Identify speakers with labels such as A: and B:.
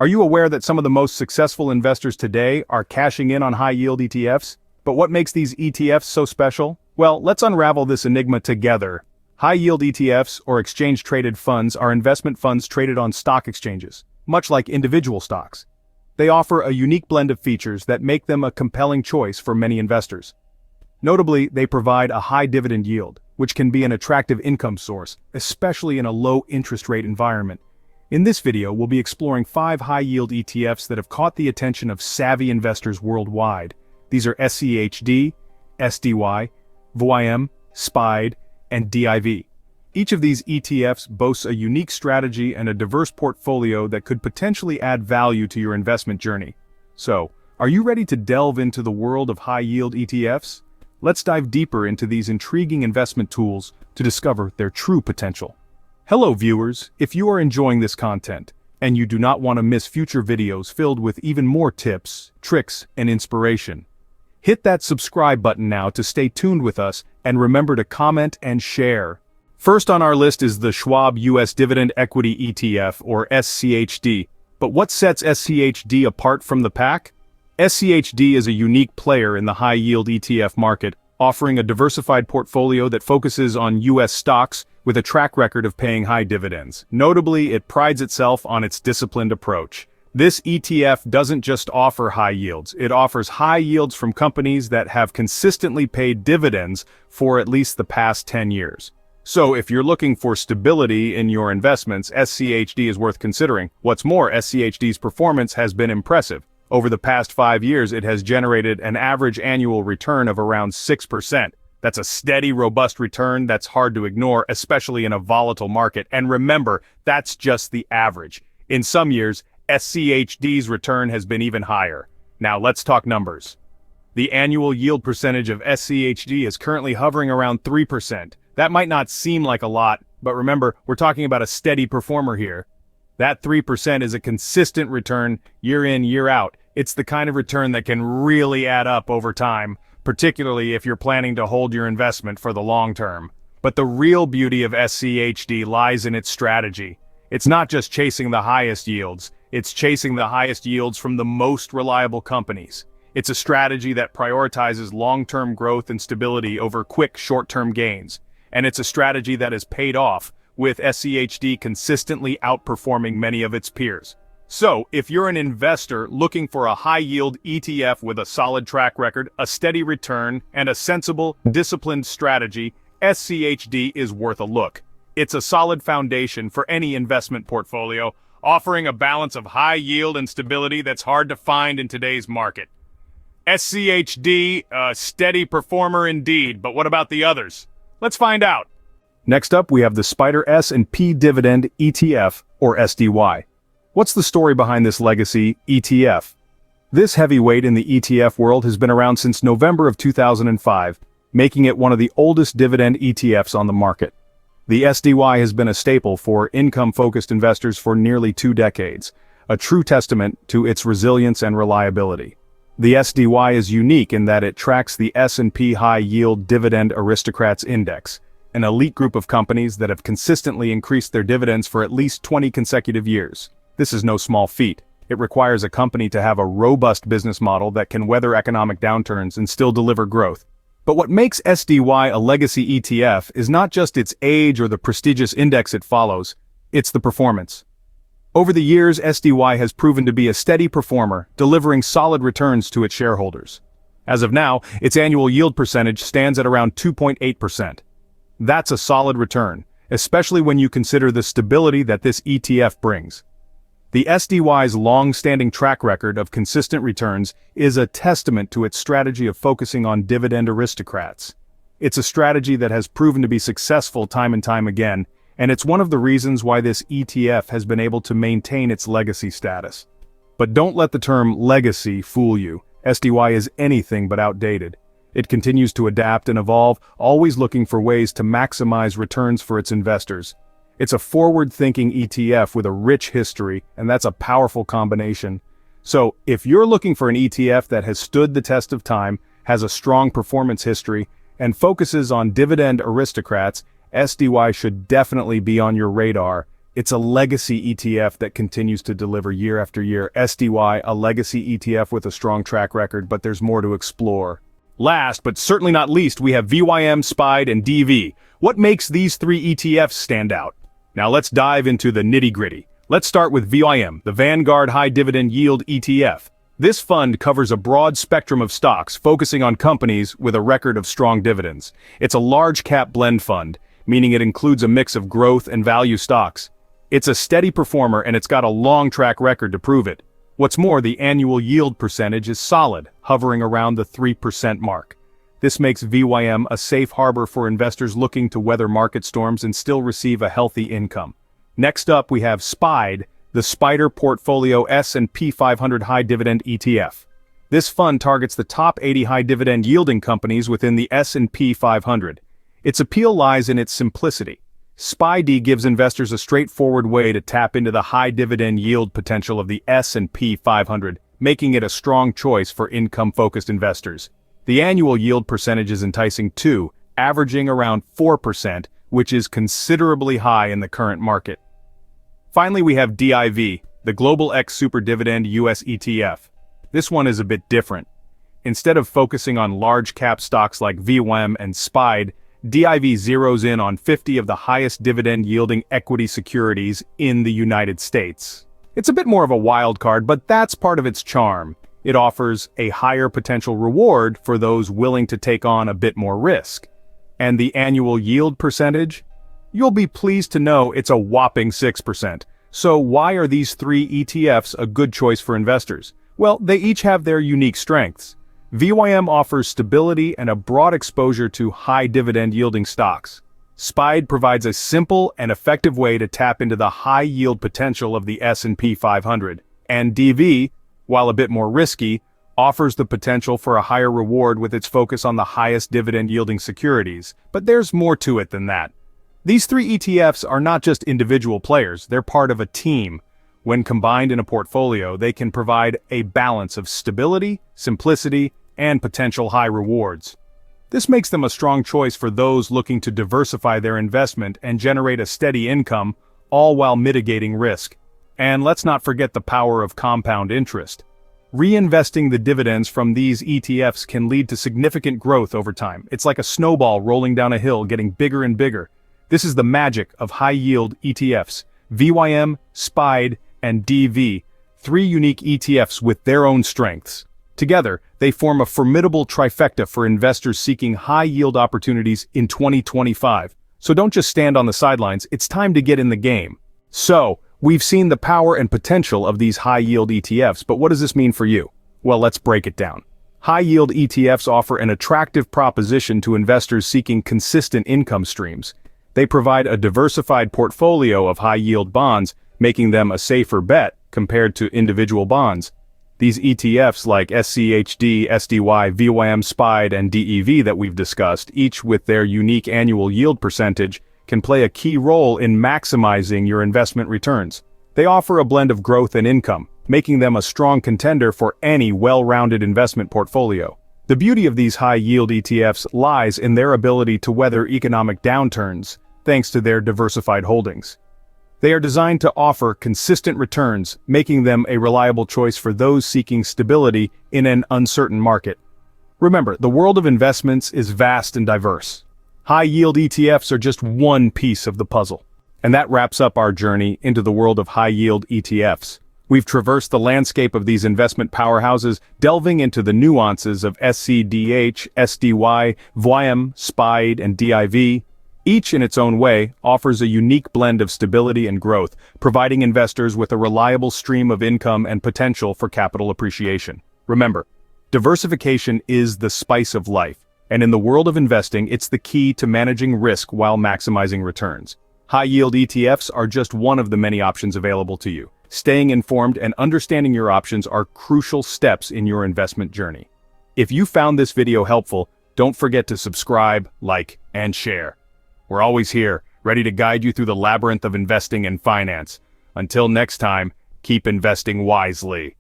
A: Are you aware that some of the most successful investors today are cashing in on high-yield ETFs? But what makes these ETFs so special? Well, let's unravel this enigma together. High-yield ETFs, or exchange-traded funds, are investment funds traded on stock exchanges, much like individual stocks. They offer a unique blend of features that make them a compelling choice for many investors. Notably, they provide a high dividend yield, which can be an attractive income source, especially in a low-interest rate environment. In this video, we'll be exploring 5 high-yield ETFs that have caught the attention of savvy investors worldwide. These are SCHD, SDY, VOIM, SPIDE, and DIV. Each of these ETFs boasts a unique strategy and a diverse portfolio that could potentially add value to your investment journey. So, are you ready to delve into the world of high-yield ETFs? Let's dive deeper into these intriguing investment tools to discover their true potential. Hello viewers, if you are enjoying this content, and you do not want to miss future videos filled with even more tips, tricks, and inspiration, hit that subscribe button now to stay tuned with us, and remember to comment and share. First on our list is the Schwab US Dividend Equity ETF, or SCHD. But what sets SCHD apart from the pack? SCHD is a unique player in the high-yield ETF market, offering a diversified portfolio that focuses on US stocks with a track record of paying high dividends. Notably, it prides itself on its disciplined approach. This ETF doesn't just offer high yields, it offers high yields from companies that have consistently paid dividends for at least the past 10 years. So if you're looking for stability in your investments, SCHD is worth considering. What's more, SCHD's performance has been impressive. Over the past 5 years, it has generated an average annual return of around 6%. That's a steady, robust return that's hard to ignore, especially in a volatile market. And remember, that's just the average. In some years, SCHD's return has been even higher. Now let's talk numbers. The annual yield percentage of SCHD is currently hovering around 3%. That might not seem like a lot, but remember, we're talking about a steady performer here. That 3% is a consistent return year in, year out. It's the kind of return that can really add up over time, particularly if you're planning to hold your investment for the long term. But the real beauty of SCHD lies in its strategy. It's not just chasing the highest yields, it's chasing the highest yields from the most reliable companies. It's a strategy that prioritizes long-term growth and stability over quick short-term gains. And it's a strategy that has paid off, with SCHD consistently outperforming many of its peers. So, if you're an investor looking for a high-yield ETF with a solid track record, a steady return, and a sensible, disciplined strategy, SCHD is worth a look. It's a solid foundation for any investment portfolio, offering a balance of high yield and stability that's hard to find in today's market. SCHD, a steady performer indeed, but what about the others? Let's find out. Next up, we have the SPDR S&P Dividend ETF, or SDY. What's the story behind this legacy ETF? This heavyweight in the ETF world has been around since November of 2005, making it one of the oldest dividend ETFs on the market. The SDY has been a staple for income-focused investors for nearly 2 decades, a true testament to its resilience and reliability. The SDY is unique in that it tracks the S&P High Yield Dividend Aristocrats Index, an elite group of companies that have consistently increased their dividends for at least 20 consecutive years. This is no small feat. It requires a company to have a robust business model that can weather economic downturns and still deliver growth. But what makes SDY a legacy ETF is not just its age or the prestigious index it follows, it's the performance. Over the years, SDY has proven to be a steady performer, delivering solid returns to its shareholders. As of now, its annual yield percentage stands at around 2.8%. That's a solid return, especially when you consider the stability that this ETF brings. The SDY's long-standing track record of consistent returns is a testament to its strategy of focusing on dividend aristocrats. It's a strategy that has proven to be successful time and time again, and it's one of the reasons why this ETF has been able to maintain its legacy status. But don't let the term legacy fool you. SDY is anything but outdated. It continues to adapt and evolve, always looking for ways to maximize returns for its investors. It's a forward-thinking ETF with a rich history, and that's a powerful combination. So, if you're looking for an ETF that has stood the test of time, has a strong performance history, and focuses on dividend aristocrats, SDY should definitely be on your radar. It's a legacy ETF that continues to deliver year after year. SDY, a legacy ETF with a strong track record, but there's more to explore. Last, but certainly not least, we have VYM, SPIDE, and DV. What makes these three ETFs stand out? Now let's dive into the nitty-gritty. Let's start with VYM, the Vanguard High Dividend Yield ETF. This fund covers a broad spectrum of stocks, focusing on companies with a record of strong dividends. It's a large-cap blend fund, meaning it includes a mix of growth and value stocks. It's a steady performer and it's got a long track record to prove it. What's more, the annual yield percentage is solid, hovering around the 3% mark. This makes VYM a safe harbor for investors looking to weather market storms and still receive a healthy income. Next up, we have SPIDE, the SPIDER Portfolio S&P 500 High Dividend ETF. This fund targets the top 80 high dividend yielding companies within the S&P 500. Its appeal lies in its simplicity. SPIDE gives investors a straightforward way to tap into the high dividend yield potential of the S&P 500, making it a strong choice for income-focused investors. The annual yield percentage is enticing too, averaging around 4%, which is considerably high in the current market. Finally, we have DIV, the Global X Super Dividend US ETF. This one is a bit different. Instead of focusing on large-cap stocks like VYM and SPIDE, DIV zeroes in on 50 of the highest dividend-yielding equity securities in the United States. It's a bit more of a wild card, but that's part of its charm. It offers a higher potential reward for those willing to take on a bit more risk. And the annual yield percentage? You'll be pleased to know it's a whopping 6%. So why are these three ETFs a good choice for investors? Well, they each have their unique strengths. VYM offers stability and a broad exposure to high dividend yielding stocks. SPIDE provides a simple and effective way to tap into the high yield potential of the S&P 500. And DV, while a bit more risky, offers the potential for a higher reward with its focus on the highest dividend yielding securities. But there's more to it than that. These three ETFs are not just individual players, they're part of a team. When combined in a portfolio, they can provide a balance of stability, simplicity, and potential high rewards. This makes them a strong choice for those looking to diversify their investment and generate a steady income, all while mitigating risk. And let's not forget the power of compound interest. Reinvesting the dividends from these ETFs can lead to significant growth over time. It's like a snowball rolling down a hill, getting bigger and bigger. This is the magic of high-yield ETFs. VYM, SPIDE, and DV, three unique ETFs with their own strengths. Together, they form a formidable trifecta for investors seeking high-yield opportunities in 2025. So don't just stand on the sidelines, it's time to get in the game. So, we've seen the power and potential of these high-yield ETFs, but what does this mean for you? Well, let's break it down. High-yield ETFs offer an attractive proposition to investors seeking consistent income streams. They provide a diversified portfolio of high-yield bonds, making them a safer bet compared to individual bonds. These ETFs like SCHD, SDY, VYM, SPIDE, and DEV that we've discussed, each with their unique annual yield percentage, can play a key role in maximizing your investment returns. They offer a blend of growth and income, making them a strong contender for any well-rounded investment portfolio. The beauty of these high-yield ETFs lies in their ability to weather economic downturns, thanks to their diversified holdings. They are designed to offer consistent returns, making them a reliable choice for those seeking stability in an uncertain market. Remember, the world of investments is vast and diverse. High-yield ETFs are just one piece of the puzzle. And that wraps up our journey into the world of high-yield ETFs. We've traversed the landscape of these investment powerhouses, delving into the nuances of SCDH, SDY, VYM, SPIDE, and DIV. Each in its own way offers a unique blend of stability and growth, providing investors with a reliable stream of income and potential for capital appreciation. Remember, diversification is the spice of life, and in the world of investing, it's the key to managing risk while maximizing returns. High-yield ETFs are just one of the many options available to you. Staying informed and understanding your options are crucial steps in your investment journey. If you found this video helpful, don't forget to subscribe, like, and share. We're always here, ready to guide you through the labyrinth of investing and finance. Until next time, keep investing wisely.